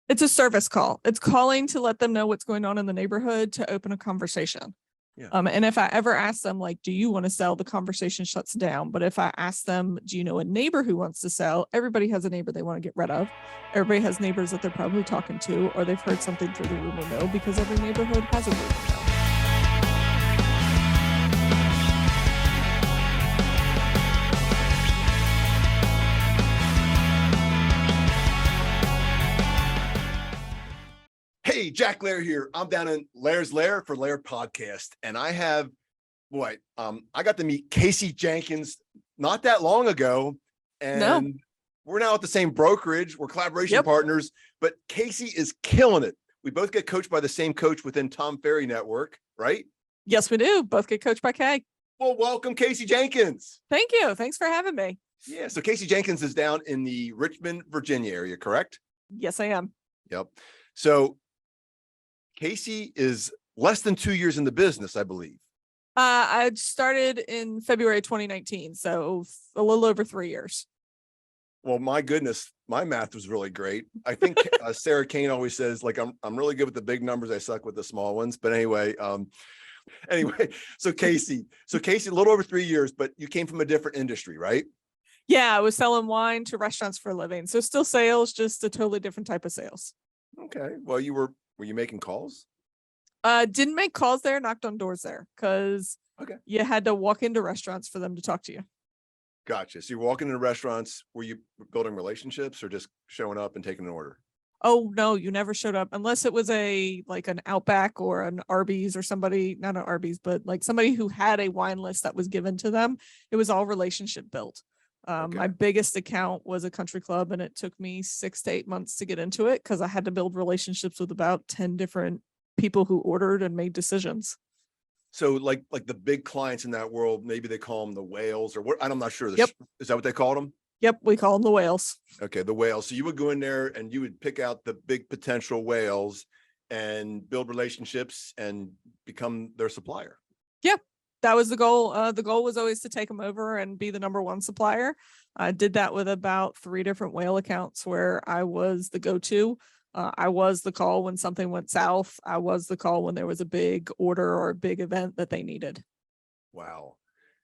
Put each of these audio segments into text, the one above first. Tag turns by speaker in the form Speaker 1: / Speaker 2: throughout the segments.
Speaker 1: It's a service call. It's calling to let them know what's going on in the neighborhood to open a conversation.
Speaker 2: Yeah.
Speaker 1: And if I ever ask them, like, do you want to sell? The conversation shuts down. But if I ask them, do you know a neighbor who wants to sell? Everybody has a neighbor they want to get rid of. Everybody has neighbors that they're probably talking to, or they've heard something through the rumor mill, because every neighborhood has a rumor mill.
Speaker 2: Hey, Jack Lehr here. I'm down in Lehr's Lair for Lehr Podcast, and I have, I got to meet Kacie Jenkins not that long ago, and we're now at the same brokerage. We're collaboration partners, but Kacie is killing it. We both get coached by the same coach within Tom Ferry Network, right?
Speaker 1: Yes, we do. Both get coached by Kay.
Speaker 2: Well, welcome, Kacie Jenkins.
Speaker 1: Thank you. Thanks for having me.
Speaker 2: Yeah, so Kacie Jenkins is down in the Richmond, Virginia area, correct?
Speaker 1: Yes, I am.
Speaker 2: Yep. So Kacie is less than 2 years in the business, I believe.
Speaker 1: I started in February 2019, so a little over 3 years.
Speaker 2: Well, my goodness, my math was really great. I think Sarah Kane always says, like, I'm really good with the big numbers. I suck with the small ones. But anyway, so Kacie, a little over 3 years, but you came from a different industry, right?
Speaker 1: Yeah, I was selling wine to restaurants for a living. So still sales, just a totally different type of sales.
Speaker 2: Okay. Well, were you making calls?
Speaker 1: Didn't make calls there, knocked on doors there, because you had to walk into restaurants for them to talk to you.
Speaker 2: Gotcha. So you're walking into restaurants. Were you building relationships or just showing up and taking an order?
Speaker 1: Oh, no, you never showed up unless it was an Outback or an Arby's or somebody, not an Arby's, but like somebody who had a wine list that was given to them. It was all relationship built. My biggest account was a country club, and it took me 6 to 8 months to get into it because I had to build relationships with about 10 different people who ordered and made decisions.
Speaker 2: So like the big clients in that world, maybe they call them the whales or what? I'm not sure.
Speaker 1: Yep.
Speaker 2: Is that what they called them?
Speaker 1: Yep. We call them the whales.
Speaker 2: Okay. The whales. So you would go in there and you would pick out the big potential whales and build relationships and become their supplier.
Speaker 1: Yep. That was the goal. The goal was always to take them over and be the number one supplier. I did that with about 3 different whale accounts where I was the go-to. I was the call when something went south. I was the call when there was a big order or a big event that they needed.
Speaker 2: Wow.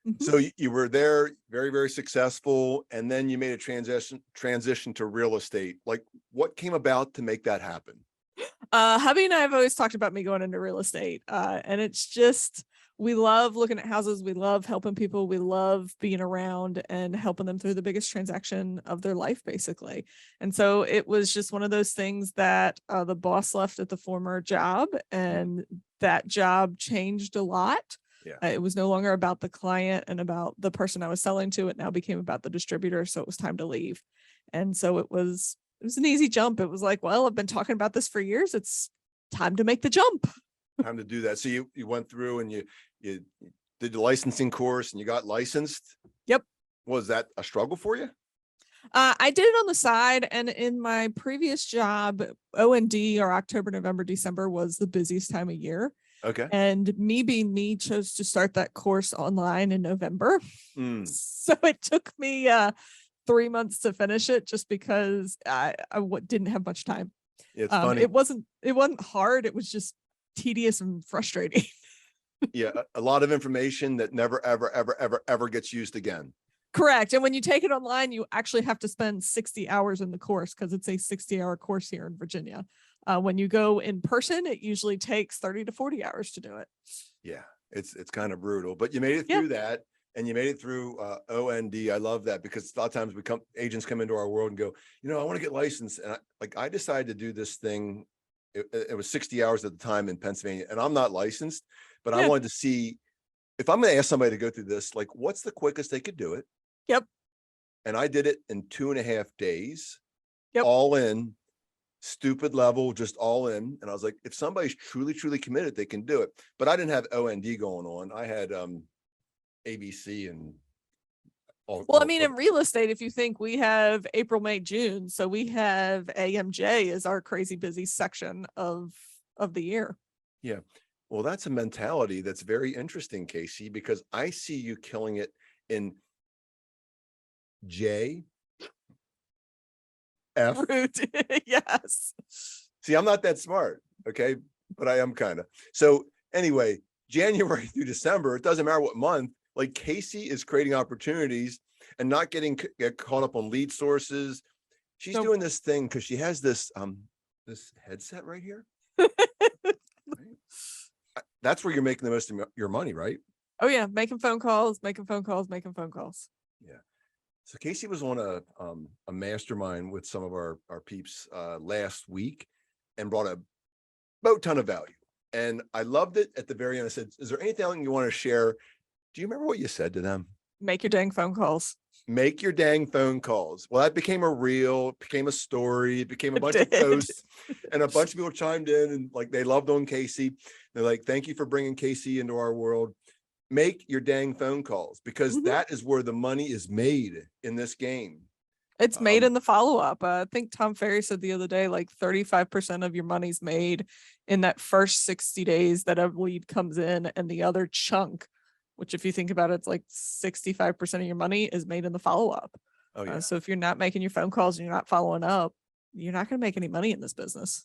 Speaker 2: Mm-hmm. So you were there, very, very successful. And then you made a transition to real estate. Like, what came about to make that happen?
Speaker 1: Hubby and I have always talked about me going into real estate. And it's just, we love looking at houses. We love helping people. We love being around and helping them through the biggest transaction of their life, basically. And so it was just one of those things that the boss left at the former job, and that job changed a lot. Yeah. It was no longer about the client and about the person I was selling to. It now became about the distributor. So it was time to leave. And so it was an easy jump. It was like, well, I've been talking about this for years. It's time to make the jump.
Speaker 2: Time to do that. So you went through and you did the licensing course and you got licensed.
Speaker 1: Yep.
Speaker 2: Was that a struggle for you?
Speaker 1: I did it on the side, and in my previous job, O&D, or October, November, December, was the busiest time of year.
Speaker 2: Okay.
Speaker 1: And me being me, chose to start that course online in November. So it took me 3 months to finish it, just because I didn't have much time.
Speaker 2: It's funny.
Speaker 1: It wasn't hard. It was just tedious and frustrating.
Speaker 2: Yeah, a lot of information that never, ever gets used again.
Speaker 1: Correct. And when you take it online, you actually have to spend 60 hours in the course, because it's a 60-hour course here in Virginia. When you go in person, it usually takes 30 to 40 hours to do it.
Speaker 2: Yeah, it's kind of brutal, but you made it through that, and you made it through O&D. I love that, because a lot of times agents come into our world and go, I want to get licensed. And I decided to do this thing. It was 60 hours at the time in Pennsylvania, and I'm not licensed, but I wanted to see if I'm going to ask somebody to go through this, like, what's the quickest they could do it?
Speaker 1: Yep.
Speaker 2: And I did it in 2.5 days.
Speaker 1: Yep. All
Speaker 2: in, stupid level, just all in. And I was like, if somebody's truly, truly committed, they can do it. But I didn't have O&D going on. I had ABC and
Speaker 1: in real estate, if you think we have April, May, June, so we have AMJ as our crazy busy section of the year.
Speaker 2: Yeah. Well, that's a mentality that's very interesting, Kacie, because I see you killing it in J, F.
Speaker 1: Fruit. Yes.
Speaker 2: See, I'm not that smart. Okay. But I am kind of. So anyway, January through December, it doesn't matter what month, like Kacie is creating opportunities and not get caught up on lead sources. She's doing this thing because she has this headset right here. Right? That's where you're making the most of your money, right?
Speaker 1: Oh yeah, making phone calls, making phone calls, making phone calls.
Speaker 2: Yeah. So Kacie was on a mastermind with some of our peeps last week and brought a boat ton of value. And I loved it. At the very end, I said, is there anything you want to share? Do you remember what you said to them?
Speaker 1: Make your dang phone calls.
Speaker 2: Make your dang phone calls. Well, that became a reel, became a story, it became a bunch of
Speaker 1: did.
Speaker 2: posts, and a bunch of people chimed in and like they loved on Kacie. They're like, thank you for bringing Kacie into our world. Make your dang phone calls, because that is where the money is made in this game.
Speaker 1: It's made in the follow-up. I think Tom Ferry said the other day, like 35% of your money's made in that first 60 days that a lead comes in, and the other chunk, which if you think about it, it's like 65% of your money is made in the follow-up.
Speaker 2: Oh yeah.
Speaker 1: So if you're not making your phone calls and you're not following up, you're not going to make any money in this business.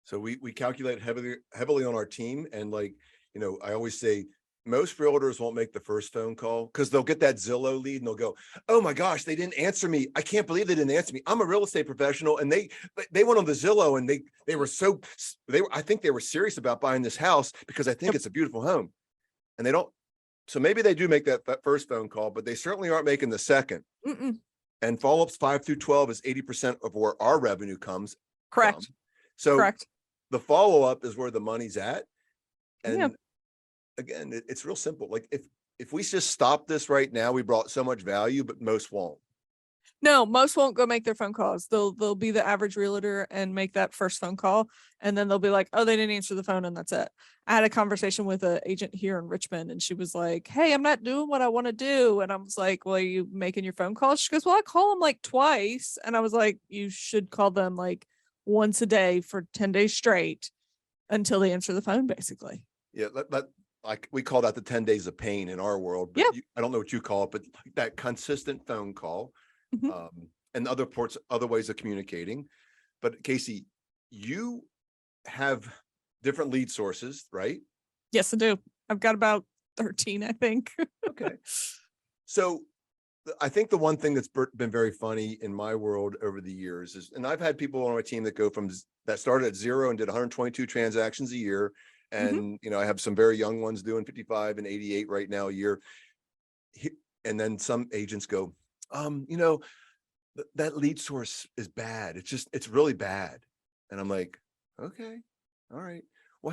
Speaker 1: So
Speaker 2: we calculate heavily on our team. And like, you know, I always say, most realtors won't make the first phone call because they'll get that Zillow lead and they'll go, oh my gosh, they didn't answer me. I can't believe they didn't answer me. I'm a real estate professional. And they went on the Zillow and I think they were serious about buying this house because I think it's a beautiful home. And they don't. So maybe they do make that first phone call, but they certainly aren't making the second. And follow-ups 5 through 12 is 80% of where our revenue comes.
Speaker 1: Correct.
Speaker 2: From. So
Speaker 1: correct.
Speaker 2: The follow-up is where the money's at. And again, it's real simple. Like if we just stop this right now, we brought so much value, but most won't.
Speaker 1: No, most won't go make their phone calls. They'll be the average realtor and make that first phone call. And then they'll be like, oh, they didn't answer the phone, and that's it. I had a conversation with an agent here in Richmond, and she was like, hey, I'm not doing what I want to do. And I was like, well, are you making your phone calls? She goes, well, I call them like twice. And I was like, you should call them like once a day for 10 days straight until they answer the phone, basically.
Speaker 2: Yeah, but like we call that the 10 days of pain in our world. But I don't know what you call it, but that consistent phone call. And other ways of communicating. But Kacie, you have different lead sources, right?
Speaker 1: Yes, I do. I've got about 13, I think.
Speaker 2: Okay. So I think the one thing that's been very funny in my world over the years is, and I've had people on my team that started at 0 and did 122 transactions a year. And, you know, I have some very young ones doing 55 and 88 right now a year. And then some agents go, you know, that lead source is bad. It's really bad. And I'm like, okay, all right. Well,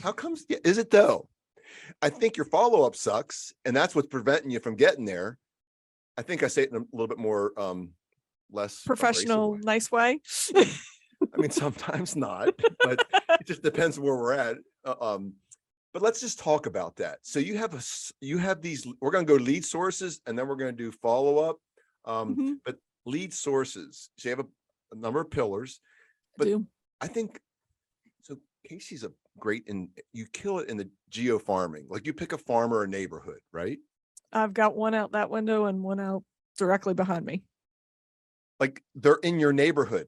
Speaker 2: how comes is it though? I think your follow-up sucks. And that's what's preventing you from getting there. I think I say it in a little bit more, less
Speaker 1: professional, nice way.
Speaker 2: I mean, sometimes not, but it just depends where we're at. But let's just talk about that. So you have these, we're going to go lead sources and then we're going to do follow-up. But lead sources, so you have a number of pillars, but I think, so Kacie's you kill it in the geo farming. Like you pick a farmer or neighborhood, right?
Speaker 1: I've got one out that window and one out directly behind me.
Speaker 2: Like they're in your neighborhood.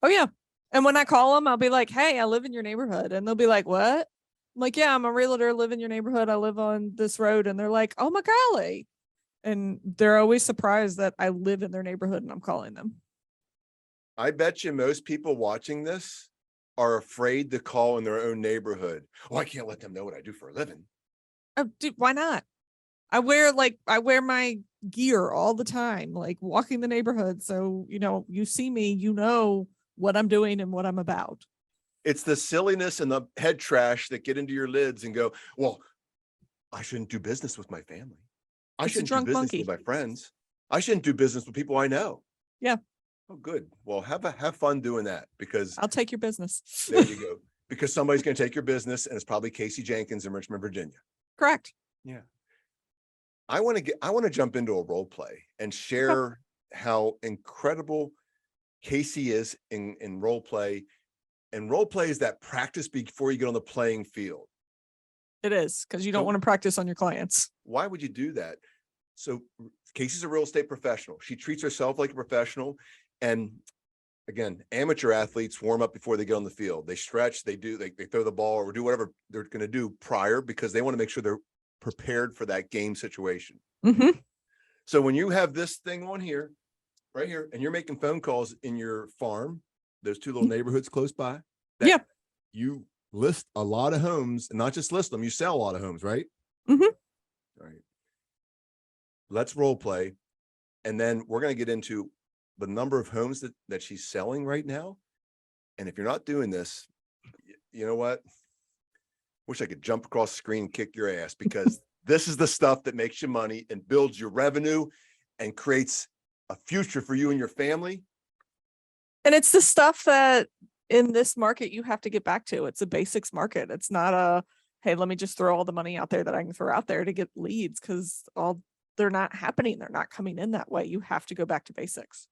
Speaker 1: Oh yeah. And when I call them, I'll be like, hey, I live in your neighborhood. And they'll be like, what? I'm like, yeah, I'm a realtor, live in your neighborhood. I live on this road. And they're like, oh my golly. And they're always surprised that I live in their neighborhood and I'm calling them.
Speaker 2: I bet you most people watching this are afraid to call in their own neighborhood. Oh, I can't let them know what I do for a living.
Speaker 1: Oh, dude, why not? I wear my gear all the time, like walking the neighborhood. So, you know, you see me, you know what I'm doing and what I'm about.
Speaker 2: It's the silliness and the head trash that get into your lids and go, well, I shouldn't do business with my family. I shouldn't do business with my friends. I shouldn't do business with people I know.
Speaker 1: Yeah.
Speaker 2: Oh, good. Well, have fun doing that, because
Speaker 1: I'll take your business.
Speaker 2: There you go. Because somebody's going to take your business, and it's probably Kacie Jenkins in Richmond, Virginia.
Speaker 1: Correct.
Speaker 2: Yeah. I want to jump into a role play and share how incredible Kacie is in role play. And role play is that practice before you get on the playing field.
Speaker 1: It is, because you don't want to practice on your clients.
Speaker 2: Why would you do that? So Kacie's a real estate professional. She treats herself like a professional. And again, amateur athletes warm up before they get on the field. They stretch, they throw the ball or do whatever they're going to do prior because they want to make sure they're prepared for that game situation.
Speaker 1: Mm-hmm.
Speaker 2: So when you have this thing on here, right here, and you're making phone calls in your farm, those two little neighborhoods close by,
Speaker 1: Yeah.
Speaker 2: you list a lot of homes, and not just list them, you sell a lot of homes, right?
Speaker 1: Mm-hmm.
Speaker 2: All right. Let's role play. And then we're going to get into the number of homes that she's selling right now. And if you're not doing this, you know what? Wish I could jump across the screen and kick your ass, because this is the stuff that makes you money and builds your revenue and creates a future for you and your family.
Speaker 1: And it's the stuff that in this market you have to get back to. It's a basics market. It's not a, hey, let me just throw all the money out there that I can throw out there to get leads, because they're not happening. They're not coming in that way. You have to go back to basics.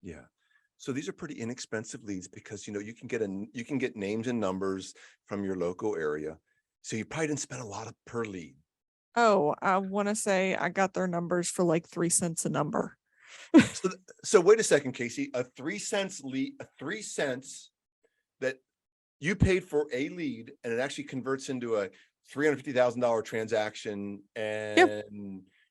Speaker 2: Yeah. So these are pretty inexpensive leads because, you can get names and numbers from your local area. So you probably didn't spend a lot per lead.
Speaker 1: Oh, I want to say I got their numbers for like 3 cents a number.
Speaker 2: So wait a second, Kacie, a 3 cents lead, 3 cents that you paid for a lead, and it actually converts into a $350,000 transaction. And
Speaker 1: Yep.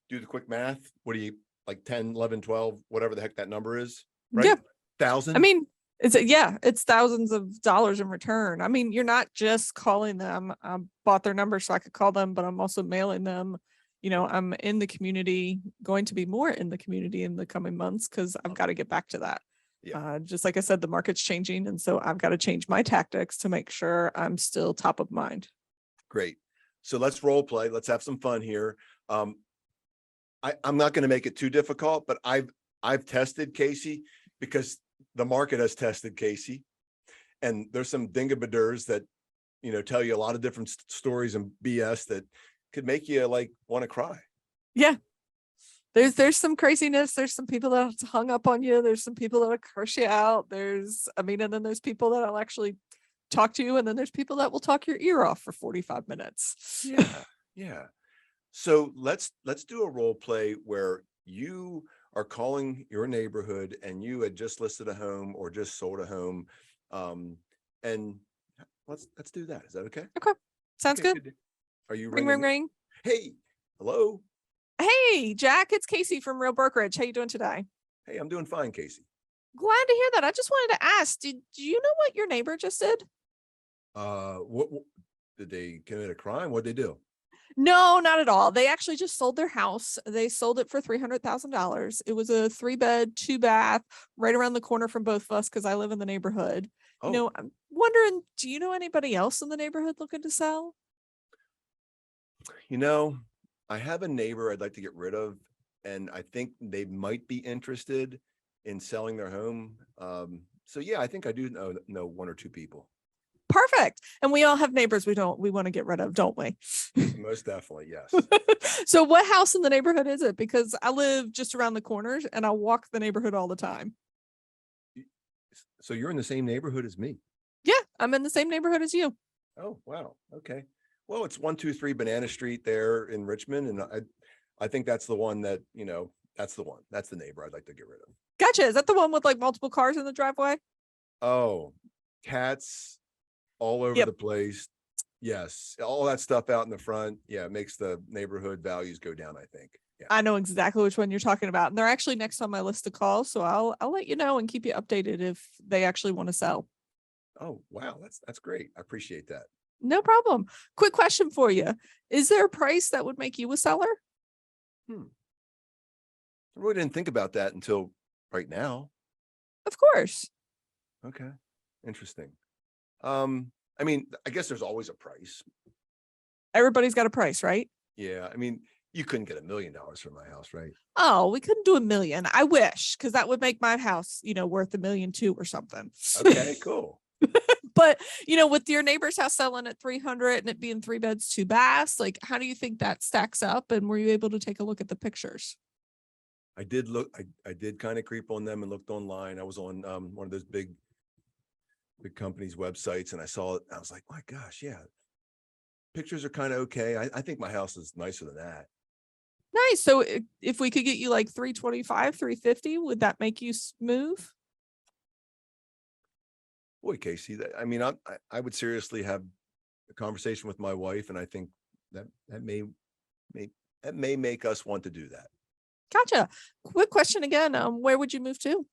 Speaker 2: do the quick math. What do you like 10, 11, 12, whatever the heck that number is, right?
Speaker 1: Yeah.
Speaker 2: 1,000.
Speaker 1: I mean, it's thousands of dollars in return. I mean, you're not just calling them. I bought their number so I could call them, but I'm also mailing them. I'm in the community, going to be more in the community in the coming months, because I've got to get back to that.
Speaker 2: Yeah.
Speaker 1: Just like I said, the market's changing. And so I've got to change my tactics to make sure I'm still top of mind.
Speaker 2: Great. So let's role play. Let's have some fun here. I'm not going to make it too difficult, but I've tested Kacie because the market has tested Kacie, and there's some dingabaders that, tell you a lot of different stories and BS that could make you like want to cry.
Speaker 1: Yeah. There's some craziness. There's some people that hung up on you. There's some people that'll curse you out. And then there's people that'll actually talk to you. And then there's people that will talk your ear off for 45 minutes.
Speaker 2: Yeah. Yeah. So let's do a role play where you are calling your neighborhood and you had just listed a home or just sold a home. And let's do that. Is that okay?
Speaker 1: Okay. Sounds
Speaker 2: Okay,
Speaker 1: good.
Speaker 2: Are you
Speaker 1: Ring,
Speaker 2: ringing?
Speaker 1: ring, ring.
Speaker 2: Hey, hello.
Speaker 1: Hey, Jack, it's Kacie from Real Brokerage. How you doing today?
Speaker 2: Hey, I'm doing fine, Kacie.
Speaker 1: Glad to hear that. I just wanted to ask, do you know what your neighbor just did?
Speaker 2: What did they commit a crime? What'd they do?
Speaker 1: No, not at all. They actually just sold their house. They sold it for $300,000. It was a 3-bed, 2-bath, right around the corner from both of us, because I live in the neighborhood.
Speaker 2: Oh.
Speaker 1: I'm wondering, do you know anybody else in the neighborhood looking to sell?
Speaker 2: I have a neighbor I'd like to get rid of, and I think they might be interested in selling their home. So yeah, I think I do know 1 or 2 people.
Speaker 1: Perfect. And we all have neighbors we want to get rid of, don't we?
Speaker 2: Most definitely, yes.
Speaker 1: So what house in the neighborhood is it? Because I live just around the corners and I walk the neighborhood all the time.
Speaker 2: So you're in the same neighborhood as me?
Speaker 1: Yeah, I'm in the same neighborhood as you.
Speaker 2: Oh, wow. Okay. Well, it's 123 Banana Street there in Richmond. And I think that's the one that, that's the one. That's the neighbor I'd like to get rid of.
Speaker 1: Gotcha. Is that the one with like multiple cars in the driveway?
Speaker 2: Oh, cats all over the place. Yes. All that stuff out in the front. Yeah. It makes the neighborhood values go down, I think. Yeah.
Speaker 1: I know exactly which one you're talking about. And they're actually next on my list to call. So I'll let you know and keep you updated if they actually want to sell.
Speaker 2: Oh, wow. That's great. I appreciate that.
Speaker 1: No problem. Quick question for you. Is there a price that would make you a seller?
Speaker 2: I really didn't think about that until right now.
Speaker 1: Of course.
Speaker 2: Okay. Interesting. I mean, I guess there's always a price.
Speaker 1: Everybody's got a price, right?
Speaker 2: Yeah. I mean, you couldn't get $1 million for my house, right?
Speaker 1: Oh, we couldn't do $1 million. I wish, because that would make my house, worth $1 million too or something.
Speaker 2: Okay, cool.
Speaker 1: But, with your neighbor's house selling at 300 and it being 3 beds, 2 baths, like, how do you think that stacks up? And were you able to take a look at the pictures?
Speaker 2: I did look, I did kind of creep on them and looked online. I was on one of those big companies' websites and I saw it. I was like, my gosh, yeah. Pictures are kind of okay. I think my house is nicer than that.
Speaker 1: Nice. So if we could get you like 325, 350, would that make you move?
Speaker 2: Boy, Kacie, I mean, I would seriously have a conversation with my wife, and I think that may that may make us want to do that.
Speaker 1: Gotcha. Quick question again. Where would you move to?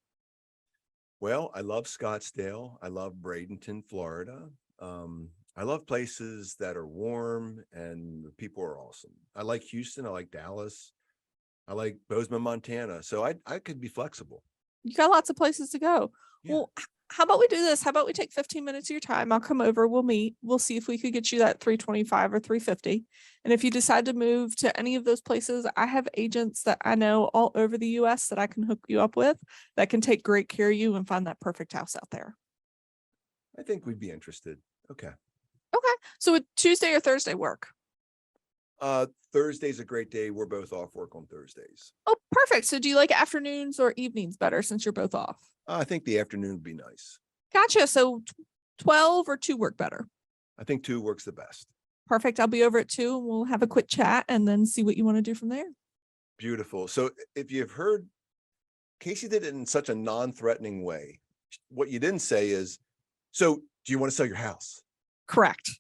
Speaker 2: Well, I love Scottsdale. I love Bradenton, Florida. I love places that are warm and the people are awesome. I like Houston. I like Dallas. I like Bozeman, Montana. So I could be flexible.
Speaker 1: You got lots of places to go.
Speaker 2: Yeah.
Speaker 1: Well, how about we do this? How about we take 15 minutes of your time? I'll come over. We'll meet. We'll see if we could get you that 325 or 350. And if you decide to move to any of those places, I have agents that I know all over the US that I can hook you up with that can take great care of you and find that perfect house out there.
Speaker 2: I think we'd be interested. Okay.
Speaker 1: Okay. So would Tuesday or Thursday work?
Speaker 2: Thursday's a great day. We're both off work on Thursdays.
Speaker 1: Oh, perfect. So do you like afternoons or evenings better since you're both off?
Speaker 2: I think the afternoon would be nice.
Speaker 1: Gotcha. So 12 or 2 work better?
Speaker 2: I think 2 works the best.
Speaker 1: Perfect. I'll be over at 2 and we'll have a quick chat and then see what you want to do from there.
Speaker 2: Beautiful. So if you've heard, Kacie did it in such a non-threatening way. What you didn't say is, so do you want to sell your house?
Speaker 1: Correct.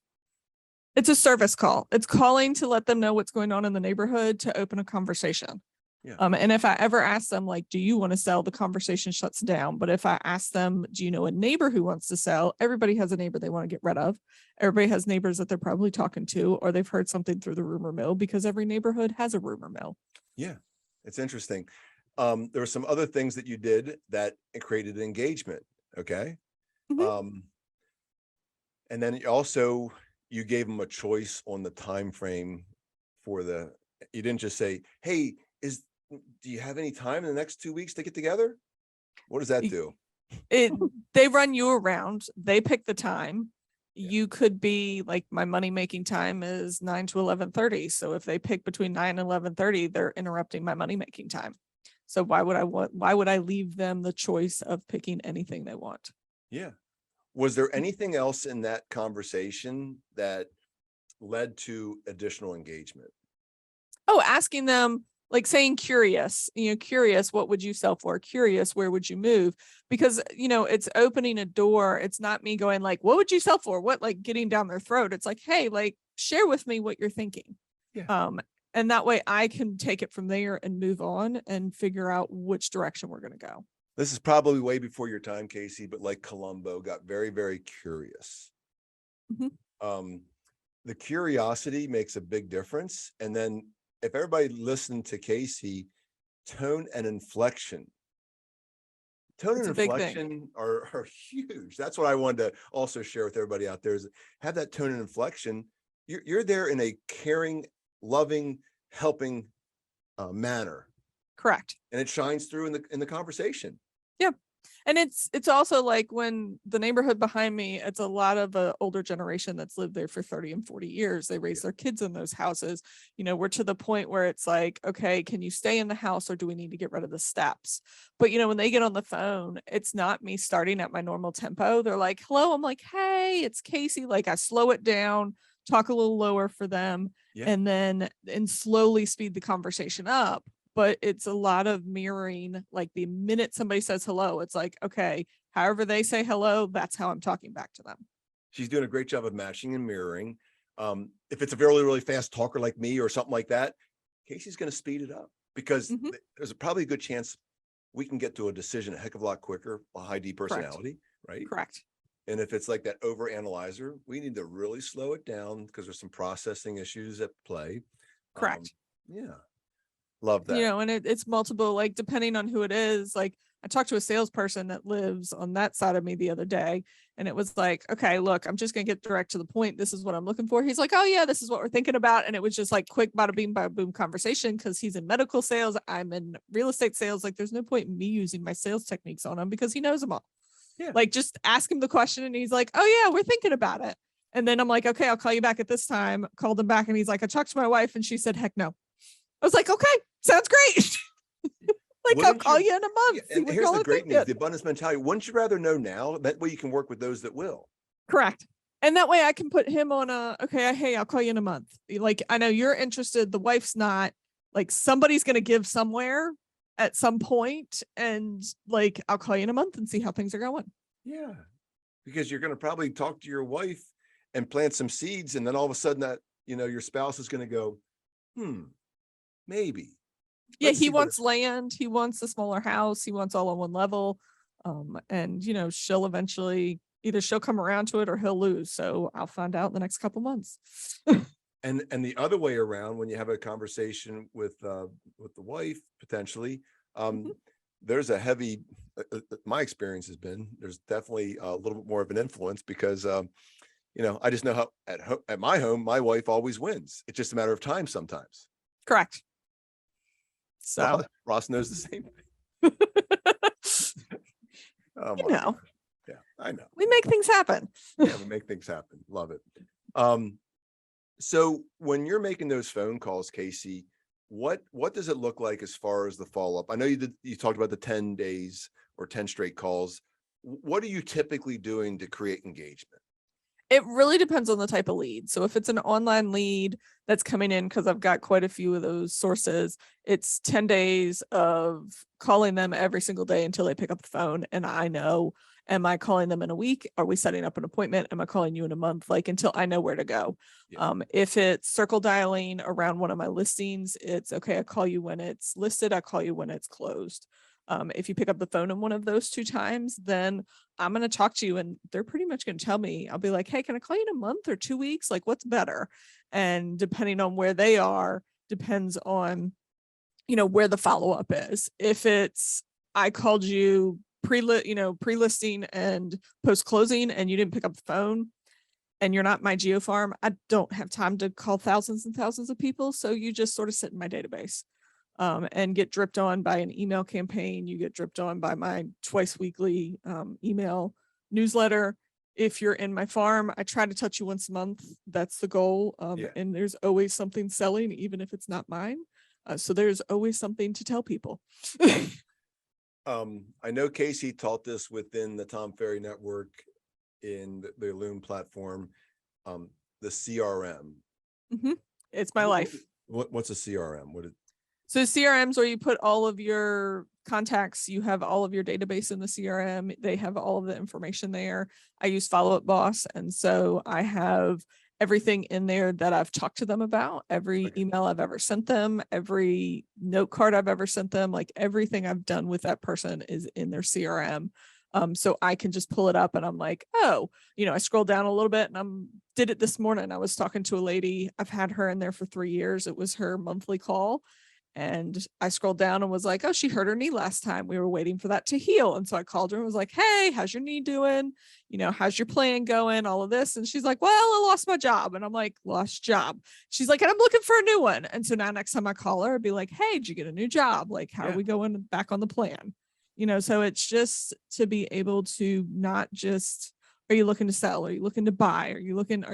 Speaker 1: It's a service call. It's calling to let them know what's going on in the neighborhood to open a conversation.
Speaker 2: Yeah.
Speaker 1: And if I ever ask them, like, do you want to sell? The conversation shuts down. But if I ask them, do you know a neighbor who wants to sell? Everybody has a neighbor they want to get rid of. Everybody has neighbors that they're probably talking to, or they've heard something through the rumor mill because every neighborhood has a rumor mill.
Speaker 2: Yeah, it's interesting. There were some other things that you did that created engagement. Okay.
Speaker 1: Mm-hmm.
Speaker 2: And then also you gave them a choice on the time frame for you didn't just say, hey, do you have any time in the next 2 weeks to get together? What does that do?
Speaker 1: They run you around. They pick the time. Yeah. You could be like, my money making time is 9 to 11:30. So if they pick between 9 and 11:30, they're interrupting my money making time. So why would I leave them the choice of picking anything they want?
Speaker 2: Yeah. Was there anything else in that conversation that led to additional engagement?
Speaker 1: Oh, asking them, like saying curious, curious, what would you sell for? Curious, where would you move? Because, it's opening a door. It's not me going like, what would you sell for? What, like getting down their throat. It's like, hey, like share with me what you're thinking.
Speaker 2: Yeah.
Speaker 1: And that way I can take it from there and move on and figure out which direction we're going to go.
Speaker 2: This is probably way before your time, Kacie, but like Columbo, got very, very curious. Mm-hmm. The curiosity makes a big difference. And then if everybody listened to Kacie, tone and inflection are huge. That's what I wanted to also share with everybody out there, is have that tone and inflection. You're there in a caring, loving, helping manner.
Speaker 1: Correct.
Speaker 2: And it shines through in the conversation.
Speaker 1: Yeah. And it's also like when the neighborhood behind me, it's a lot of older generation that's lived there for 30 and 40 years. They raise their kids in those houses. We're to the point where it's like, okay, can you stay in the house or do we need to get rid of the steps? But when they get on the phone, it's not me starting at my normal tempo. They're like, hello. I'm like, hey, it's Kacie. Like I slow it down, talk a little lower for them, and slowly speed the conversation up. But it's a lot of mirroring. Like the minute somebody says hello, it's like, okay, however they say hello, that's how I'm talking back to them. She's
Speaker 2: doing a great job of matching and mirroring. If it's a really, really fast talker like me or something like that, Kacie's going to speed it up because there's probably a good chance we can get to a decision a heck of a lot quicker, a high D personality, right?
Speaker 1: Correct.
Speaker 2: And if it's like that over analyzer, we need to really slow it down because there's some processing issues at play.
Speaker 1: Correct.
Speaker 2: Yeah. Love that.
Speaker 1: And it's multiple, like depending on who it is. Like I talked to a salesperson that lives on that side of me the other day, and it was like, okay, look, I'm just going to get direct to the point. This is what I'm looking for. He's like, oh yeah, this is what we're thinking about. And it was just like quick bada boom conversation because he's in medical sales. I'm in real estate sales. Like there's no point in me using my sales techniques on him because he knows them all. Yeah. Like just ask him the question and he's like, oh yeah, we're thinking about it. And then I'm like, okay, I'll call you back at this time. Called him back and he's like, I talked to my wife and she said, heck no. I was like, okay, sounds great. Like I'll call you in a month.
Speaker 2: Yeah, and here's the great news, the abundance mentality. Wouldn't you rather know now? That way you can work with those that will.
Speaker 1: Correct. And that way I can put him on hey, I'll call you in a month. Like, I know you're interested. The wife's not. Like somebody's going to give somewhere at some point, and like, I'll call you in a month and see how things are going.
Speaker 2: Yeah. because you're going to probably talk to your wife and plant some seeds. And then all of a sudden that, your spouse is going to go, maybe.
Speaker 1: Yeah,
Speaker 2: Let's
Speaker 1: he
Speaker 2: see what
Speaker 1: wants land. He wants a smaller house. He wants all on one level. And she'll eventually either she'll come around to it or he'll lose. So I'll find out in the next couple months.
Speaker 2: And the other way around, when you have a conversation with the wife, potentially,
Speaker 1: Mhm.
Speaker 2: there's a heavy, my experience has been, there's definitely a little bit more of an influence because, I just know how at my home, my wife always wins. It's just a matter of time sometimes.
Speaker 1: Correct. So
Speaker 2: Ross knows the same thing. Oh
Speaker 1: you
Speaker 2: my
Speaker 1: know,
Speaker 2: gosh. Yeah, I know.
Speaker 1: we make things happen.
Speaker 2: Yeah, we make things happen. Love it. So when you're making those phone calls, Kacie, what does it look like as far as the follow-up? I know you talked about the 10 days or 10 straight calls. What are you typically doing to create engagement?
Speaker 1: It really depends on the type of lead. So if it's an online lead that's coming in, because I've got quite a few of those sources, it's 10 days of calling them every single day until they pick up the phone. And I know, am I calling them in a week? Are we setting up an appointment? Am I calling you in a month? Like until I know where to go.
Speaker 2: Yeah.
Speaker 1: If it's circle dialing around one of my listings, it's okay. I call you when it's listed. I call you when it's closed. If you pick up the phone in one of those 2 times, then I'm going to talk to you and they're pretty much going to tell me, I'll be like, hey, can I call you in a month or 2 weeks? Like what's better? And depending on where they are, depends on, where the follow-up is. If it's, I called you pre-listing and post-closing and you didn't pick up the phone and you're not my GeoFarm, I don't have time to call thousands and thousands of people. So you just sort of sit in my database. And get dripped on by an email campaign. You get dripped on by my twice weekly email newsletter. If you're in my farm, I try to touch you once a month. That's the goal. And there's always something selling, even if it's not mine. So there's always something to tell people.
Speaker 2: I know Kacie taught this within the Tom Ferry Network in the Loom platform, the CRM.
Speaker 1: Mm-hmm. It's my life.
Speaker 2: What's a CRM?
Speaker 1: So CRMs where you put all of your contacts, you have all of your database in the CRM. They have all of the information there. I use Follow Up Boss. And so I have everything in there that I've talked to them about, every email I've ever sent them, every note card I've ever sent them, like everything I've done with that person is in their CRM. So I can just pull it up and I'm like, oh, I scroll down a little bit and did it this morning. I was talking to a lady. I've had her in there for 3 years. It was her monthly call. And I scrolled down and was like, oh, she hurt her knee last time. We were waiting for that to heal. And so I called her and was like, hey, how's your knee doing? How's your plan going? All of this. And she's like, well, I lost my job. And I'm like, lost job. She's like, and I'm looking for a new one. And so now next time I call her, I'd be like, hey, did you get a new job? Like, how are we going back on the plan? So it's just to be able to not just, are you looking to sell? Are you looking to buy? Are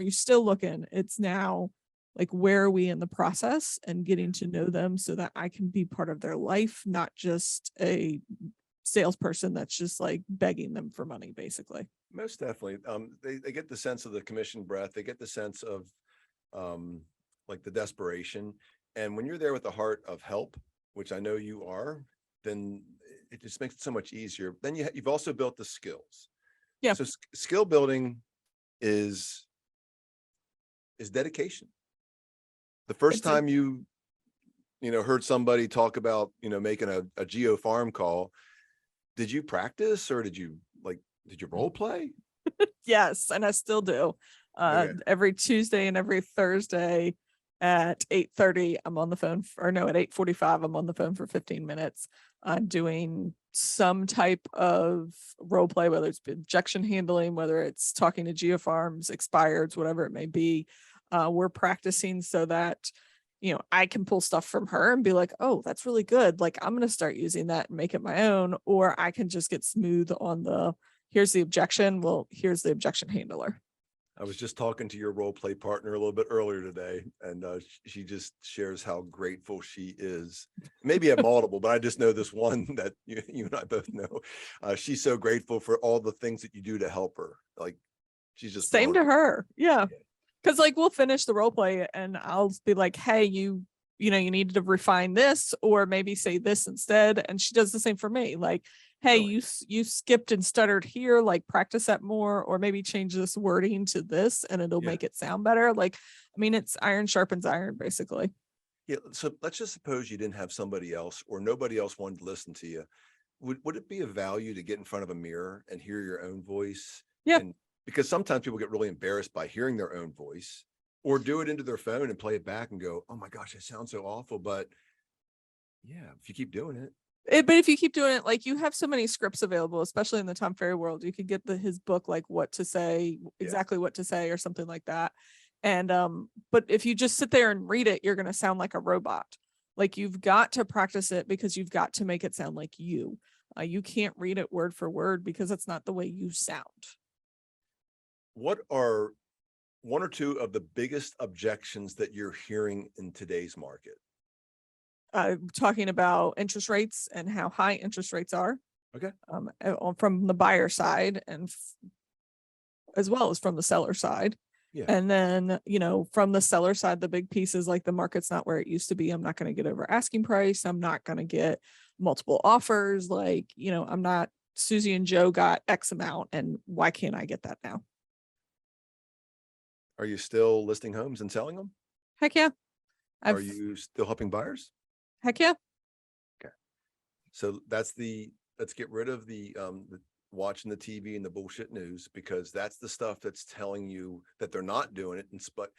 Speaker 1: you still looking? It's now, like, where are we in the process and getting to know them so that I can be part of their life, not just a salesperson that's just like begging them for money, basically.
Speaker 2: Most definitely. They get the sense of the commission breath. They get the sense of like the desperation. And when you're there with the heart of help, which I know you are, then it just makes it so much easier. Then you've also built the skills.
Speaker 1: Yeah.
Speaker 2: So skill building is dedication. The first time you heard somebody talk about, making a geo farm call, did you practice or did you role play?
Speaker 1: Yes. And I still do. Every Tuesday and every Thursday at 8:30, I'm on the phone at 8:45, I'm on the phone for 15 minutes, doing some type of role play, whether it's objection handling, whether it's talking to geofarms, expireds, whatever it may be. We're practicing so that, I can pull stuff from her and be like, oh, that's really good. Like, I'm going to start using that and make it my own. Or I can just get smooth on here's the objection. Well, here's the objection handler.
Speaker 2: I was just talking to your role play partner a little bit earlier today, and she just shares how grateful she is. Maybe at multiple, but I just know this one that you and I both know. She's so grateful for all the things that you do to help her. Like, she's just
Speaker 1: same to her. Yeah. Because we'll finish the role play and I'll be like, hey, you need to refine this or maybe say this instead. And she does the same for me. Like, hey,
Speaker 2: Really?
Speaker 1: you skipped and stuttered here, like practice that more, or maybe change this wording to this and it'll
Speaker 2: Yeah.
Speaker 1: make it sound better. Like, I mean, it's iron sharpens iron, basically.
Speaker 2: Yeah. So let's just suppose you didn't have somebody else or nobody else wanted to listen to you. Would it be of value to get in front of a mirror and hear your own voice?
Speaker 1: Yeah.
Speaker 2: And because sometimes people get really embarrassed by hearing their own voice or do it into their phone and play it back and go, oh my gosh, it sounds so awful. But yeah, if you keep doing it.
Speaker 1: But if you keep doing it, like you have so many scripts available, especially in the Tom Ferry world, you could get his book, like what to say, exactly what to say, or something like that. And but if you just sit there and read it, you're going to sound like a robot. Like you've got to practice it because you've got to make it sound like you. You can't read it word for word because it's not the way you sound.
Speaker 2: What are one or two of the biggest objections that you're hearing in today's market?
Speaker 1: Talking about interest rates and how high interest rates are.
Speaker 2: Okay.
Speaker 1: From the buyer side and as well as from the seller side.
Speaker 2: Yeah.
Speaker 1: And then, from the seller side, the big piece is like the market's not where it used to be. I'm not going to get over asking price. I'm not going to get multiple offers. Like, I'm not Susie and Joe got X amount and why can't I get that now?
Speaker 2: Are you still listing homes and selling them?
Speaker 1: Heck yeah.
Speaker 2: Are you still helping buyers?
Speaker 1: Heck yeah.
Speaker 2: Okay. So let's get rid of the watching the TV and the bullshit news, because that's the stuff that's telling you that they're not doing it. But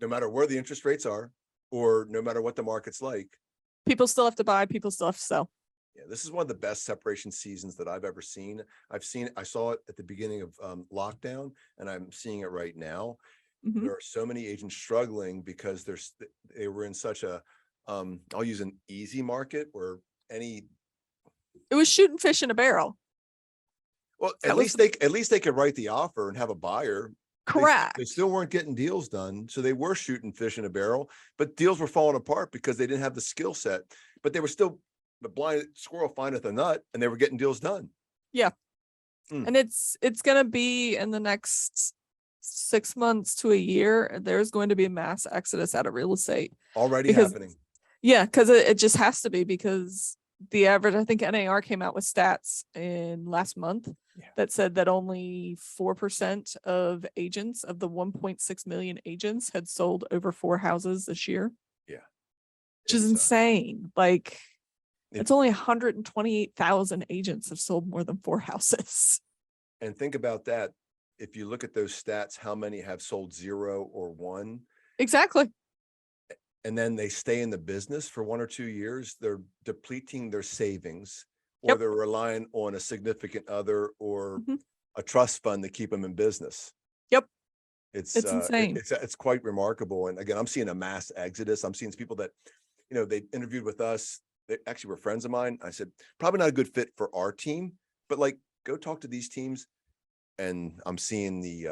Speaker 2: no matter where the interest rates are, or no matter what the market's like,
Speaker 1: people still have to buy, people still have to sell.
Speaker 2: Yeah, this is one of the best separation seasons that I've ever seen. I saw it at the beginning of lockdown, and I'm seeing it right now.
Speaker 1: Mhm.
Speaker 2: There are so many agents struggling because they were in such a I'll use an easy market where
Speaker 1: It was shooting fish in a barrel.
Speaker 2: Well, at least they could write the offer and have a buyer.
Speaker 1: Correct.
Speaker 2: They still weren't getting deals done, so they were shooting fish in a barrel, but deals were falling apart because they didn't have the skill set. But they were still the blind squirrel findeth a nut, and they were getting deals done.
Speaker 1: Yeah. And it's going to be in the next 6 months to a year, there's going to be a mass exodus out of real estate.
Speaker 2: Already happening.
Speaker 1: Yeah, because it just has to be, because the average, I think NAR came out with stats in last month that said that only 4% of agents of the 1.6 million agents had sold over 4 houses this year.
Speaker 2: Yeah.
Speaker 1: Which is insane. Like it's only 128,000 agents have sold more than 4 houses.
Speaker 2: And think about that. If you look at those stats, how many have sold 0 or 1?
Speaker 1: Exactly.
Speaker 2: And then they stay in the business for 1 or 2 years, they're depleting their savings, or they're relying on a significant other or a trust fund to keep them in business.
Speaker 1: Yep.
Speaker 2: It's
Speaker 1: insane.
Speaker 2: It's quite remarkable. And again, I'm seeing a mass exodus. I'm seeing people that, they interviewed with us. They actually were friends of mine. I said, probably not a good fit for our team, but like, go talk to these teams. And I'm seeing the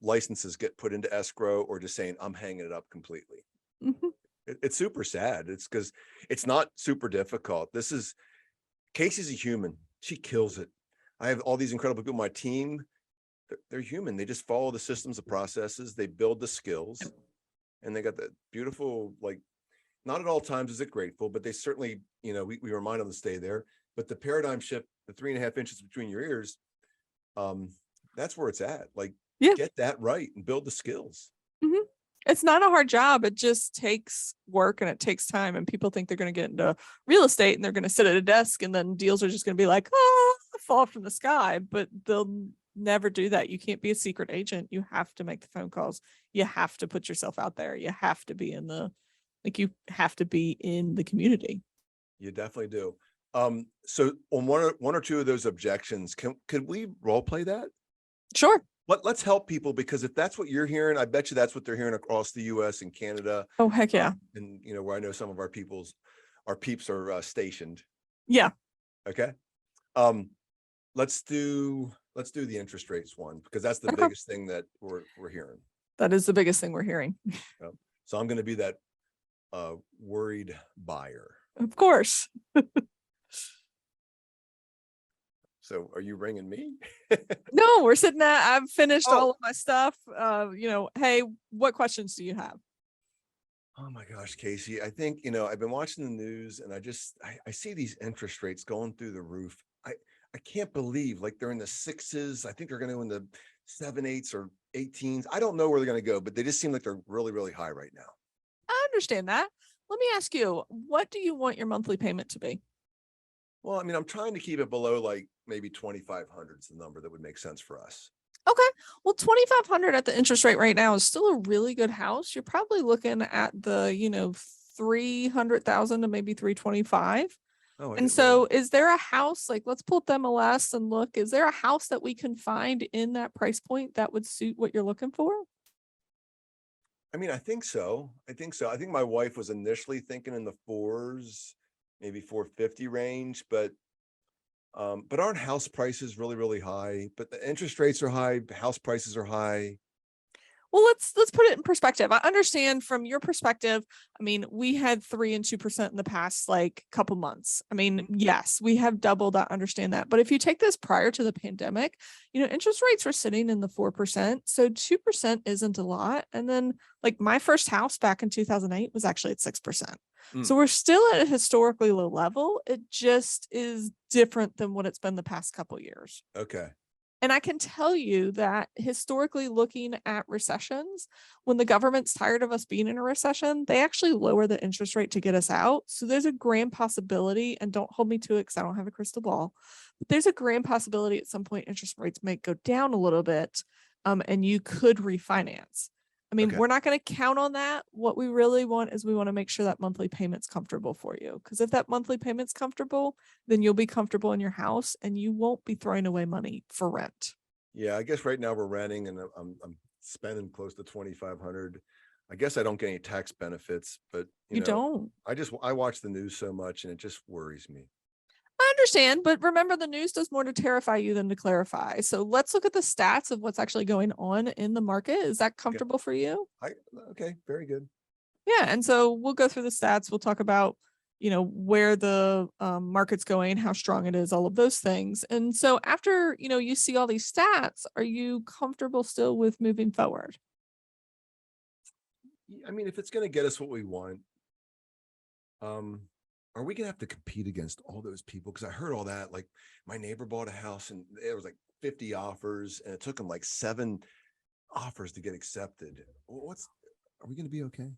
Speaker 2: licenses get put into escrow, or just saying I'm hanging it up completely. It's super sad. It's because it's not super difficult. Kacie's a human. She kills it. I have all these incredible people on my team. They're human. They just follow the systems, the processes, they build the skills, and they got that beautiful, like, not at all times is it grateful, but they certainly, we remind them to stay there. But the paradigm shift, the 3.5 inches between your ears, that's where it's at. Like, get that right and build the skills.
Speaker 1: It's not a hard job. It just takes work and it takes time. And people think they're going to get into real estate and they're going to sit at a desk and then deals are just going to be like, fall from the sky. But they'll never do that. You can't be a secret agent. You have to make the phone calls. You have to put yourself out there. You have to be you have to be in the community.
Speaker 2: You definitely do. So on one or two of those objections, could we role play that?
Speaker 1: Sure.
Speaker 2: Let's help people, because if that's what you're hearing, I bet you that's what they're hearing across the US and Canada.
Speaker 1: Oh, heck yeah.
Speaker 2: And where I know some of our peeps are stationed.
Speaker 1: Yeah.
Speaker 2: Okay. Let's do the interest rates one, because that's the biggest thing that we're hearing.
Speaker 1: That is the biggest thing we're hearing.
Speaker 2: So I'm going to be that worried buyer.
Speaker 1: Of course.
Speaker 2: So are you ringing me?
Speaker 1: No, we're sitting at, I've finished all of my stuff. Hey, what questions do you have?
Speaker 2: Oh my gosh, Kacie. I think, I've been watching the news and I see these interest rates going through the roof. I can't believe like they're in the sixes. I think they're going to go in the 7/8 or 18s. I don't know where they're going to go, but they just seem like they're really, really high right now.
Speaker 1: I understand that. Let me ask you, what do you want your monthly payment to be?
Speaker 2: Well, I mean, I'm trying to keep it below like maybe 2,500 is the number that would make sense for us.
Speaker 1: Okay. Well, 2,500 at the interest rate right now is still a really good house. You're probably looking at the 300,000 to maybe 325.
Speaker 2: Oh,
Speaker 1: And so is there a house, like let's pull up the MLS and look, is there a house that we can find in that price point that would suit what you're looking for?
Speaker 2: I mean, I think so. I think my wife was initially thinking in the fours, maybe 450 range, but aren't house prices really, really high? But the interest rates are high, house prices are high.
Speaker 1: Well, let's put it in perspective. I understand from your perspective. I mean, we had 3 and 2% in the past like couple months. I mean, yes, we have doubled. I understand that. But if you take this prior to the pandemic, interest rates were sitting in the 4%. So 2% isn't a lot. And then like my first house back in 2008 was actually at 6%. So we're still at a historically low level. It just is different than what it's been the past couple years.
Speaker 2: Okay.
Speaker 1: And I can tell you that historically looking at recessions, when the government's tired of us being in a recession, they actually lower the interest rate to get us out. So there's a grand possibility, and don't hold me to it because I don't have a crystal ball, but there's a grand possibility at some point interest rates might go down a little bit, and you could refinance. I mean, we're not going to count on that. What we really want is we want to make sure that monthly payment's comfortable for you. Because if that monthly payment's comfortable, then you'll be comfortable in your house and you won't be throwing away money for rent.
Speaker 2: Yeah, I guess right now we're renting and I'm spending close to 2,500. I guess I don't get any tax benefits, but
Speaker 1: You don't.
Speaker 2: I watch the news so much and it just worries me.
Speaker 1: I understand, but remember the news does more to terrify you than to clarify. So let's look at the stats of what's actually going on in the market. Is that comfortable for you?
Speaker 2: Okay, very good.
Speaker 1: Yeah. And so we'll go through the stats. We'll talk about, where the market's going, how strong it is, all of those things. And so after, you see all these stats, are you comfortable still with moving forward?
Speaker 2: I mean, if it's going to get us what we want, are we gonna have to compete against all those people? Because I heard all that. Like my neighbor bought a house and there was like 50 offers, and it took him like 7 offers to get accepted. Are we gonna be okay?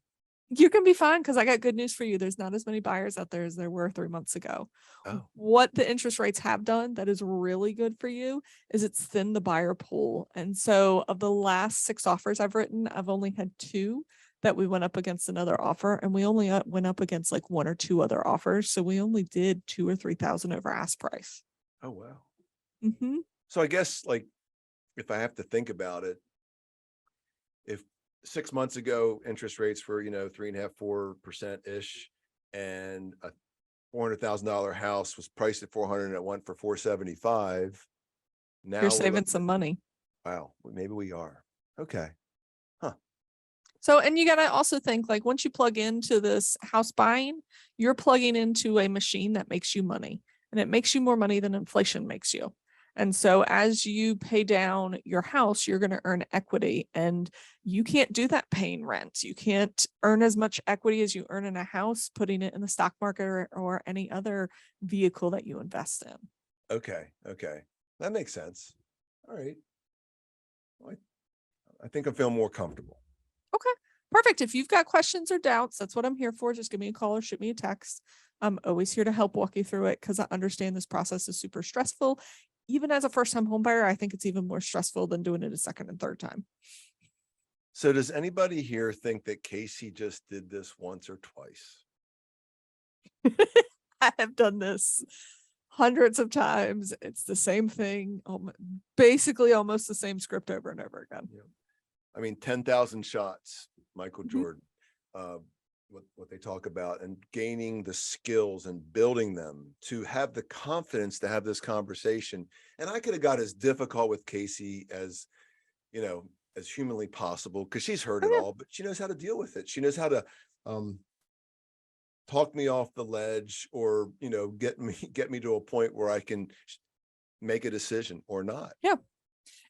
Speaker 1: You can be fine because I got good news for you. There's not as many buyers out there as there were 3 months ago.
Speaker 2: Oh.
Speaker 1: What the interest rates have done that is really good for you is it's thinned the buyer pool. And so of the last 6 offers I've written, I've only had 2 that we went up against another offer, and we only went up against like 1 or 2 other offers. So we only did 2 or 3,000 over ask price.
Speaker 2: Oh, wow.
Speaker 1: Mm-hmm.
Speaker 2: So I guess like if I have to think about it, if 6 months ago interest rates were 3.5%, 4% ish, and a $400,000 house was priced at 400 and it went for 475. Now
Speaker 1: You're saving some money.
Speaker 2: Wow, maybe we are. Okay.
Speaker 1: So, and you got to also think like once you plug into this house buying, you're plugging into a machine that makes you money, and it makes you more money than inflation makes you. And so as you pay down your house, you're going to earn equity, and you can't do that paying rent. You can't earn as much equity as you earn in a house, putting it in the stock market or any other vehicle that you invest in.
Speaker 2: Okay. That makes sense. All right. Well, I think I feel more comfortable.
Speaker 1: Okay, perfect. If you've got questions or doubts, that's what I'm here for. Just give me a call or shoot me a text. I'm always here to help walk you through it because I understand this process is super stressful. Even as a first-time home buyer, I think it's even more stressful than doing it a second and third time.
Speaker 2: So does anybody here think that Kacie just did this once or twice?
Speaker 1: I have done this hundreds of times. It's the same thing, basically almost the same script over and over again.
Speaker 2: Yeah. I mean, 10,000 shots, Michael Jordan, what they talk about, and gaining the skills and building them to have the confidence to have this conversation. And I could have got as difficult with Kacie as humanly possible, because she's heard it all, but she knows how to deal with it. She knows how to talk me off the ledge, or get me to a point where I can make a decision or not.
Speaker 1: Yeah.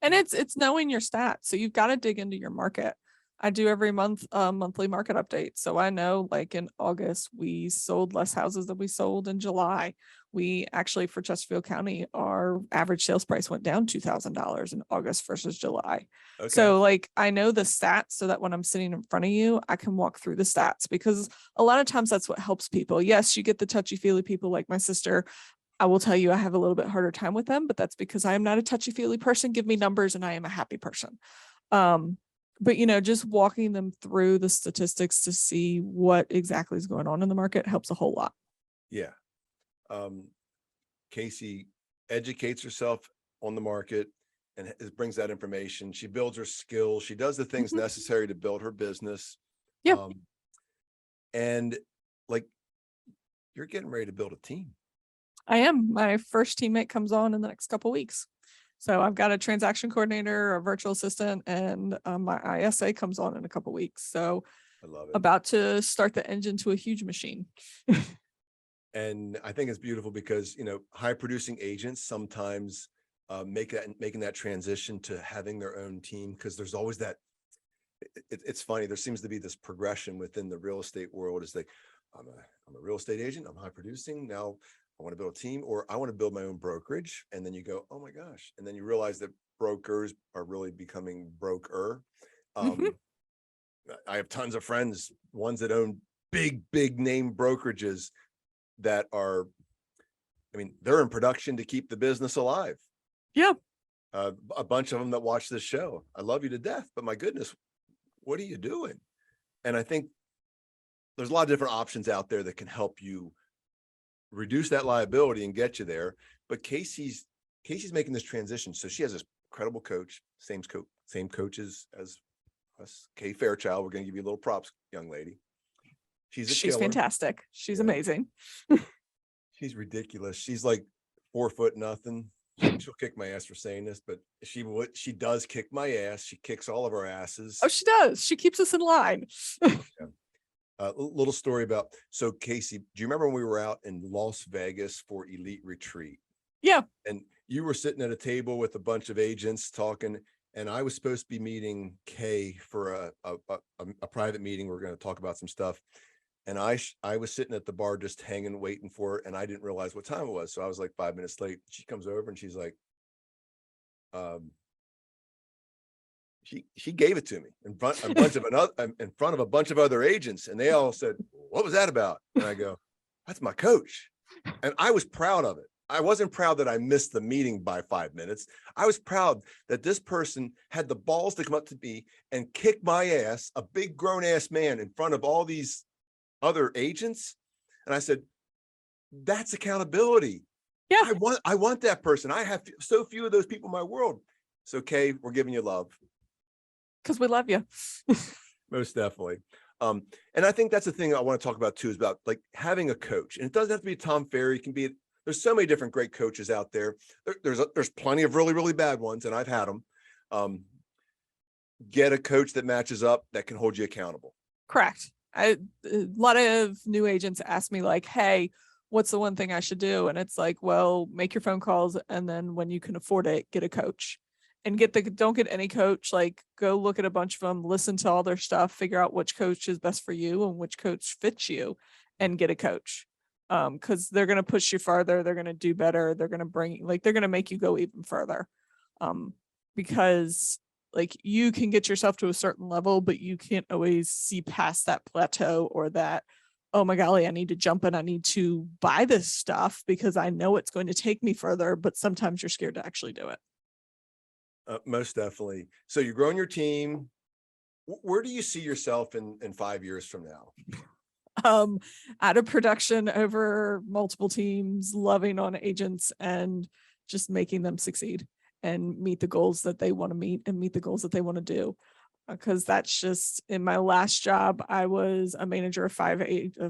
Speaker 1: And it's knowing your stats. So you've got to dig into your market. I do every month, monthly market update. So I know like in August, we sold less houses than we sold in July. We actually, for Chesterfield County, our average sales price went down $2,000 in August versus July.
Speaker 2: Okay.
Speaker 1: So like I know the stats so that when I'm sitting in front of you, I can walk through the stats, because a lot of times that's what helps people. Yes, you get the touchy feely people like my sister. I will tell you, I have a little bit harder time with them, but that's because I am not a touchy feely person. Give me numbers and I am a happy person. Um, but just walking them through the statistics to see what exactly is going on in the market helps a whole lot.
Speaker 2: Yeah. Kacie educates herself on the market and brings that information. She builds her skills. She does the things necessary to build her business.
Speaker 1: Yeah.
Speaker 2: And like, you're getting ready to build a team.
Speaker 1: I am. My first teammate comes on in the next couple of weeks. So I've got a transaction coordinator, a virtual assistant, and my ISA comes on in a couple of weeks. So
Speaker 2: I love it.
Speaker 1: About to start the engine to a huge machine.
Speaker 2: And I think it's beautiful because, high producing agents sometimes making that transition to having their own team, because there's always that. It's funny. There seems to be this progression within the real estate world. Is like, I'm a real estate agent. I'm high producing. Now I want to build a team, or I want to build my own brokerage. And then you go, oh my gosh. And then you realize that brokers are really becoming broker. I have tons of friends, ones that own big name brokerages that are, they're in production to keep the business alive.
Speaker 1: Yeah.
Speaker 2: A bunch of them that watch this show. I love you to death, but my goodness, what are you doing? And I think there's a lot of different options out there that can help you reduce that liability and get you there. But Kacie's making this transition. So she has this incredible coach, same coaches as us, Kay Fairchild. We're going to give you a little props, young lady. She's
Speaker 1: fantastic. She's amazing.
Speaker 2: She's ridiculous. She's like 4 foot nothing. She'll kick my ass for saying this, but she does kick my ass. She kicks all of our asses.
Speaker 1: Oh, she does. She keeps us in line.
Speaker 2: A little story about, so Kacie, do you remember when we were out in Las Vegas for Elite Retreat?
Speaker 1: Yeah.
Speaker 2: And you were sitting at a table with a bunch of agents talking, and I was supposed to be meeting Kay for a private meeting. We're going to talk about some stuff. And I was sitting at the bar just hanging, waiting for her, and I didn't realize what time it was. So I was like 5 minutes late. She comes over and she's like, she gave it to me in front of a bunch of other agents, and they all said, "What was that about?" And I go, "That's my coach." And I was proud of it. I wasn't proud that I missed the meeting by 5 minutes. I was proud that this person had the balls to come up to me and kick my ass, a big grown ass man, in front of all these other agents. And I said, that's accountability.
Speaker 1: Yeah.
Speaker 2: I want that person. I have so few of those people in my world. So Kay, we're giving you love.
Speaker 1: Because we love you.
Speaker 2: Most definitely. And I think that's the thing I want to talk about too, is about like having a coach. And it doesn't have to be Tom Ferry. It can be, there's so many different great coaches out there. There's plenty of really, really bad ones, and I've had them. Get a coach that matches up, that can hold you accountable.
Speaker 1: Correct. A lot of new agents ask me like, hey, what's the one thing I should do? And it's like, well, make your phone calls, and then when you can afford it, get a coach. And don't get any coach, like go look at a bunch of them, listen to all their stuff, figure out which coach is best for you and which coach fits you, and get a coach. Because they're going to push you farther. They're going to do better. They're going to they're going to make you go even further. Because like you can get yourself to a certain level, but you can't always see past that plateau, or that, oh my golly, I need to jump in. I need to buy this stuff because I know it's going to take me further, but sometimes you're scared to actually do it.
Speaker 2: Most definitely. So you're growing your team. Where do you see yourself in 5 years from now?
Speaker 1: Out of production over multiple teams, loving on agents, and just making them succeed and meet the goals that they want to meet and meet the goals that they want to do. Because that's just, in my last job, I was a manager of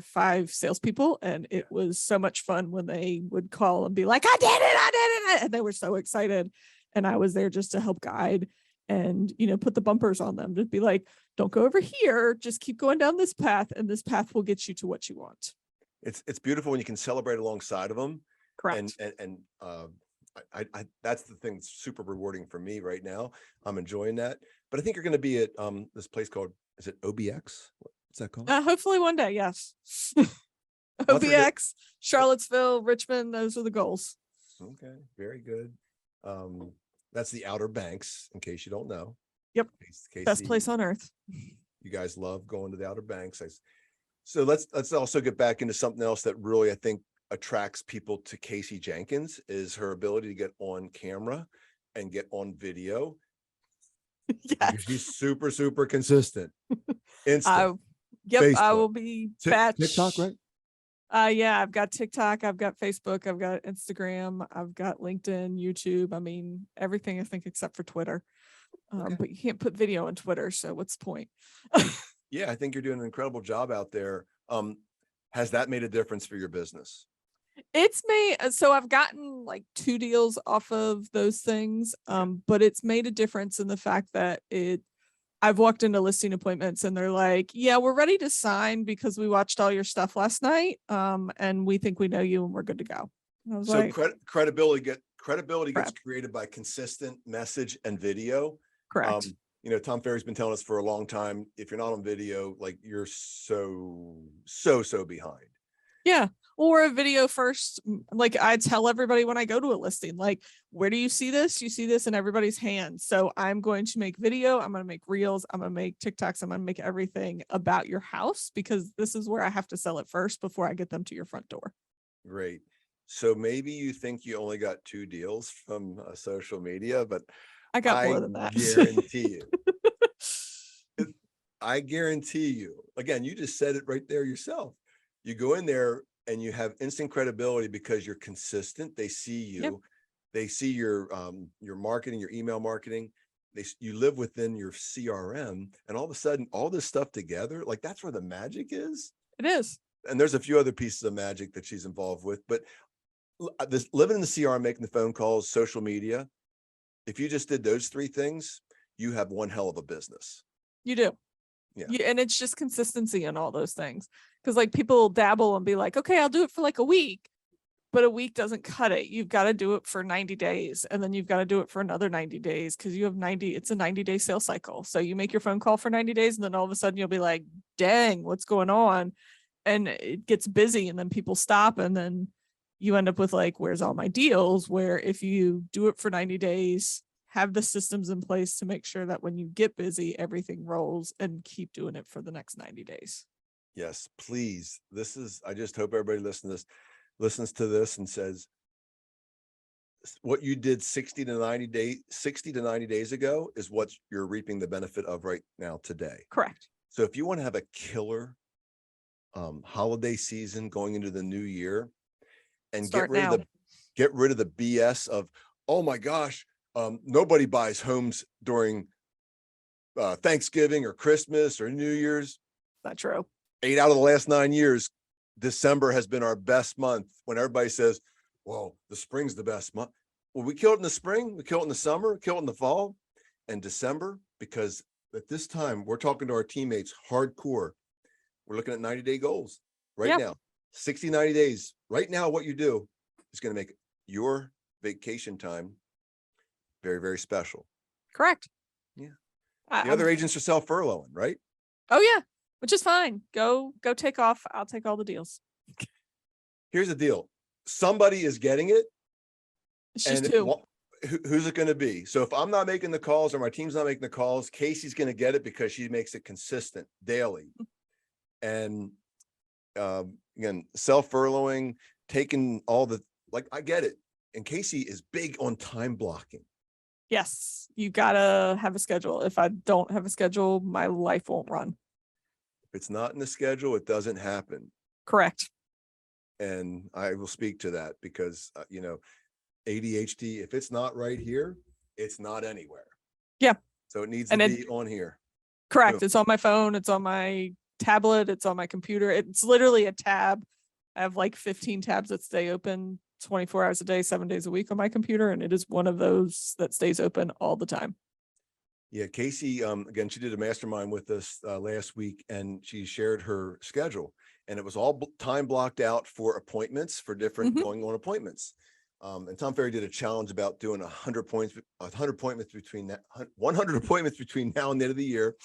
Speaker 1: five salespeople, and it was so much fun when they would call and be like, I did it, and they were so excited. And I was there just to help guide and, put the bumpers on them, to be like, don't go over here, just keep going down this path, and this path will get you to what you want.
Speaker 2: It's beautiful when you can celebrate alongside of them.
Speaker 1: Correct.
Speaker 2: And I that's the thing that's super rewarding for me right now. I'm enjoying that. But I think you're going to be at this place called, is it OBX? What's that called?
Speaker 1: Hopefully one day, yes.
Speaker 2: Well, I forget.
Speaker 1: OBX, Charlottesville, Richmond, those are the goals.
Speaker 2: Okay, very good. Um, that's the Outer Banks, in case you don't know.
Speaker 1: Yep.
Speaker 2: Casey,
Speaker 1: Best place on earth.
Speaker 2: you guys love going to the Outer Banks. So let's also get back into something else that really I think attracts people to Kacie Jenkins is her ability to get on camera and get on video.
Speaker 1: Yes.
Speaker 2: She's super, super consistent. Instant.
Speaker 1: Yep,
Speaker 2: Facebook.
Speaker 1: I will be batch.
Speaker 2: TikTok, right?
Speaker 1: Yeah, I've got TikTok, I've got Facebook, I've got Instagram, I've got LinkedIn, YouTube. I mean, everything I think except for Twitter.
Speaker 2: Okay.
Speaker 1: But you can't put video on Twitter, so what's the point?
Speaker 2: Yeah, I think you're doing an incredible job out there. Has that made a difference for your business?
Speaker 1: It's made, so I've gotten like 2 deals off of those things. But it's made a difference in the fact that I've walked into listing appointments and they're like, yeah, we're ready to sign because we watched all your stuff last night. And we think we know you and we're good to go. And I was
Speaker 2: So
Speaker 1: like,
Speaker 2: credibility gets
Speaker 1: Correct.
Speaker 2: created by consistent message and video.
Speaker 1: correct.
Speaker 2: Tom Ferry's been telling us for a long time, if you're not on video, like you're so behind.
Speaker 1: Yeah. Or a video first. Like I tell everybody when I go to a listing, like, where do you see this? You see this in everybody's hands. So I'm going to make video. I'm going to make reels. I'm going to make TikToks. I'm going to make everything about your house because this is where I have to sell it first before I get them to your front door.
Speaker 2: Great. So maybe you think you only got 2 deals from social media, but
Speaker 1: I got more than that.
Speaker 2: Guarantee you. I guarantee you. Again, you just said it right there yourself. You go in there and you have instant credibility because you're consistent. They see you. Yep. They see your marketing, your email marketing. You live within your CRM, and all of a sudden, all this stuff together, like that's where the magic is.
Speaker 1: It is.
Speaker 2: And there's a few other pieces of magic that she's involved with, but this living in the CRM, making the phone calls, social media. If you just did those 3 things, you have one hell of a business.
Speaker 1: You do. Yeah. And it's just consistency in all those things. Because like people dabble and be like, okay, I'll do it for like a week, but a week doesn't cut it. You've got to do it for 90 days and then you've got to do it for another 90 days because you have it's a 90-day sales cycle. So you make your phone call for 90 days and then all of a sudden you'll be like, dang, what's going on? And it gets busy and then people stop and then you end up with like, where's all my deals? Where if you do it for 90 days, have the systems in place to make sure that when you get busy, everything rolls and keep doing it for the next 90 days.
Speaker 2: Yes, please. I just hope everybody listens to this and says, what you did 60 to 90 days ago is what you're reaping the benefit of right now today.
Speaker 1: Correct.
Speaker 2: So if you want to have a killer holiday season going into the new year and get rid of the BS of, oh my gosh, nobody buys homes during Thanksgiving or Christmas or New Year's.
Speaker 1: Not true.
Speaker 2: 8 out of the last 9 years, December has been our best month. When everybody says, well, the spring's the best month. Well, we kill it in the spring, we kill it in the summer, kill it in the fall, and December, because at this time we're talking to our teammates hardcore. We're looking at 90-day goals right now. 60, 90 days. Right now, what you do is going to make your vacation time very, very special.
Speaker 1: Correct.
Speaker 2: Yeah. The other agents are self-furloughing, right?
Speaker 1: Oh, yeah. Which is fine. Go take off. I'll take all the deals.
Speaker 2: Here's the deal. Somebody is getting it.
Speaker 1: She's too.
Speaker 2: Who's it going to be? So if I'm not making the calls or my team's not making the calls, Kacie's going to get it because she makes it consistent daily. And again, self-furloughing, taking all the, like, I get it. And Kacie is big on time blocking.
Speaker 1: Yes. You got to have a schedule. If I don't have a schedule, my life won't run.
Speaker 2: If it's not in the schedule, it doesn't happen.
Speaker 1: Correct.
Speaker 2: And I will speak to that because, ADHD, if it's not right here, it's not anywhere.
Speaker 1: Yeah.
Speaker 2: So it needs to be on here.
Speaker 1: Correct. It's on my phone. It's on my tablet. It's on my computer. It's literally a tab. I have like 15 tabs that stay open 24 hours a day, 7 days a week on my computer. And it is one of those that stays open all the time.
Speaker 2: Yeah. Kacie, again, she did a mastermind with us last week and she shared her schedule and it was all time blocked out for appointments, for different going on appointments. And Tom Ferry did a challenge about doing 100 appointments between 100 appointments between now and the end of the year.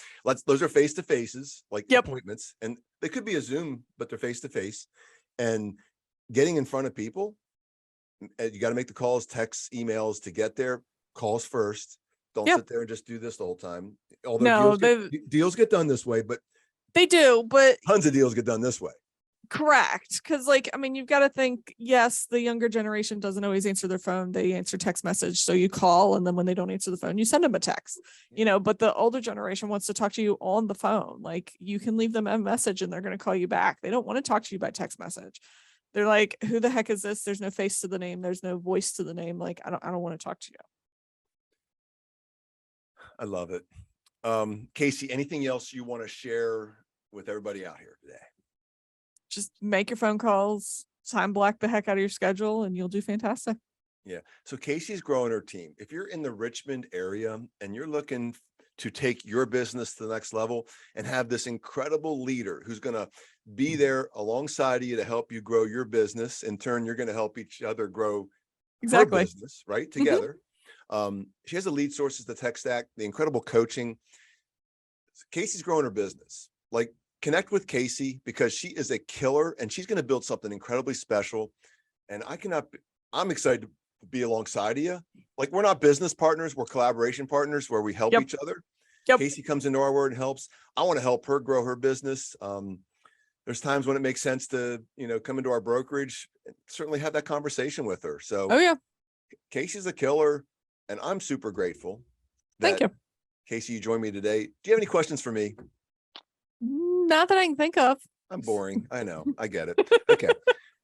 Speaker 2: Those are face-to-faces, like appointments, and they could be a Zoom, but they're face-to-face. And getting in front of people, you got to make the calls, texts, emails to get there. Calls first. Don't sit there and just do this the whole time. Although deals get done this way, but
Speaker 1: they do, but
Speaker 2: tons of deals get done this way.
Speaker 1: Correct. Because like, I mean, you've got to think, yes, the younger generation doesn't always answer their phone. They answer text message. So you call, and then when they don't answer the phone, you send them a text, but the older generation wants to talk to you on the phone. Like, you can leave them a message and they're going to call you back. They don't want to talk to you by text message. They're like, who the heck is this? There's no face to the name. There's no voice to the name. Like, I don't want to talk to you.
Speaker 2: I love it. Kacie, anything else you want to share with everybody out here today?
Speaker 1: Just make your phone calls, time block the heck out of your schedule, and you'll do fantastic.
Speaker 2: Yeah. So Kacie's growing her team. If you're in the Richmond area and you're looking to take your business to the next level and have this incredible leader who's going to be there alongside of you to help you grow your business, in turn, you're going to help each other grow her business, right? Together. She has the lead sources, the tech stack, the incredible coaching. Kacie's growing her business. Like, connect with Kacie, because she is a killer and she's going to build something incredibly special. And I'm excited to be alongside of you. Like, we're not business partners, we're collaboration partners where we help each other. Kacie comes into our world and helps. I want to help her grow her business. There's times when it makes sense to, come into our brokerage and certainly have that conversation with her. So Kacie's a killer, and I'm super grateful that Kacie, you joined me today. Do you have any questions for me?
Speaker 1: Not that I can think of.
Speaker 2: I'm boring. I know. I get it. Okay.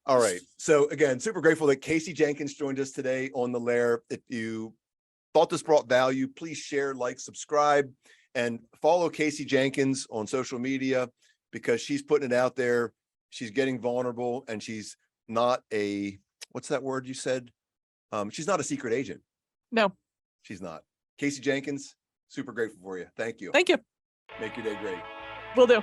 Speaker 2: All right. So again, super grateful that Kacie Jenkins joined us today on the Lehr. If you thought this brought value, please share, like, subscribe, and follow Kacie Jenkins on social media, because she's putting it out there. She's getting vulnerable, and she's not what's that word you said? She's not a secret agent.
Speaker 1: No,
Speaker 2: she's not. Kacie Jenkins, super grateful for you. Thank you.
Speaker 1: Thank you.
Speaker 2: Make your day great.
Speaker 1: Will do.